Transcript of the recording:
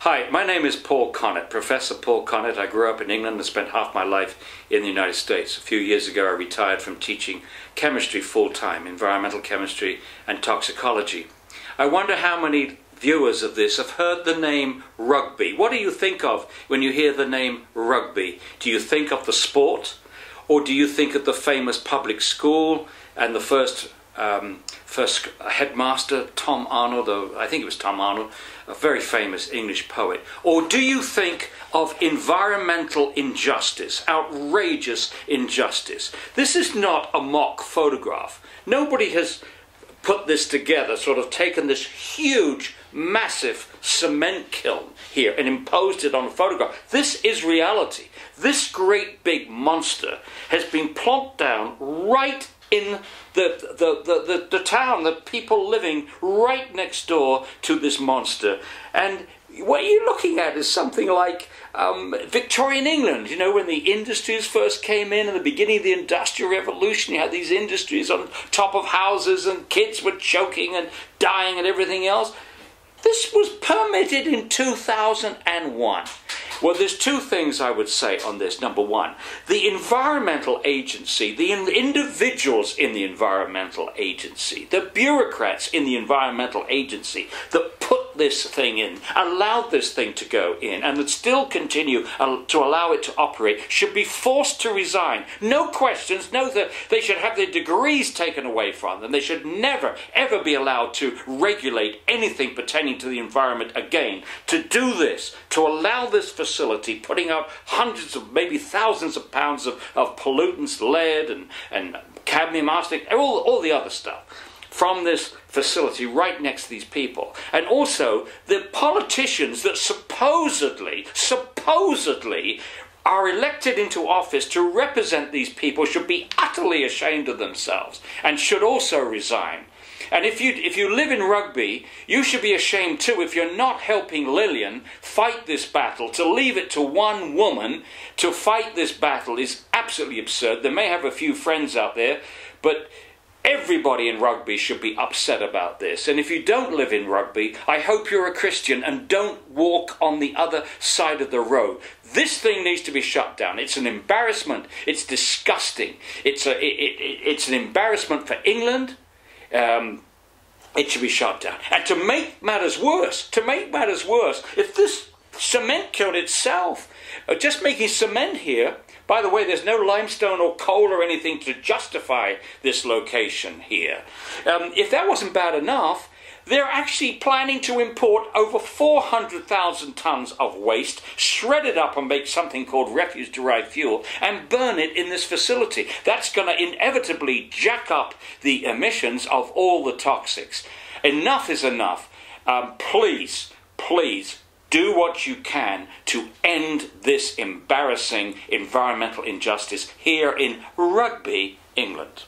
Hi, my name is Paul Connett, Professor Paul Connett. I grew up in England and spent half my life in the United States. A few years ago I retired from teaching chemistry full-time, environmental chemistry and toxicology. I wonder how many viewers of this have heard the name rugby. What do you think of when you hear the name rugby? Do you think of the sport, or do you think of the famous public school and the first headmaster, Tom Arnold, I think it was Tom Arnold, a very famous English poet? Or do you think of environmental injustice, outrageous injustice? This is not a mock photograph. Nobody has put this together, sort of taken this huge, massive cement kiln here and imposed it on a photograph. This is reality. This great big monster has been plonked down right in the town, the people living right next door to this monster. And what you're looking at is something like Victorian England, you know, when the industries first came in the beginning of the Industrial Revolution. You had these industries on top of houses and kids were choking and dying and everything else. This was permitted in 2001. Well, there's two things I would say on this. Number one, the environmental agency, the individuals in the environmental agency, the bureaucrats in the environmental agency that put this thing in, allowed this thing to go in, and that still continue to allow it to operate, should be forced to resign. No questions, they should have their degrees taken away from them. They should never, ever be allowed to regulate anything pertaining to the environment again. To do this, to allow this facility putting out hundreds of, maybe thousands of pounds of pollutants, lead and cadmium, arsenic, all the other stuff from this facility right next to these people. And also the politicians that supposedly are elected into office to represent these people should be utterly ashamed of themselves and should also resign. And if you live in Rugby, you should be ashamed too if you're not helping Lillian fight this battle. To leave it to one woman to fight this battle is absolutely absurd. They may have a few friends out there, but everybody in Rugby should be upset about this. And if you don't live in Rugby, I hope you're a Christian and don't walk on the other side of the road. This thing needs to be shut down. It's an embarrassment. It's disgusting. It's an embarrassment for England. It should be shut down. And to make matters worse, if this cement kiln itself, just making cement here, by the way, there's no limestone or coal or anything to justify this location here. If that wasn't bad enough, they're actually planning to import over 400,000 tons of waste, shred it up and make something called refuse-derived fuel, and burn it in this facility. That's going to inevitably jack up the emissions of all the toxics. Enough is enough. Please do what you can to end this embarrassing environmental injustice here in Rugby, England.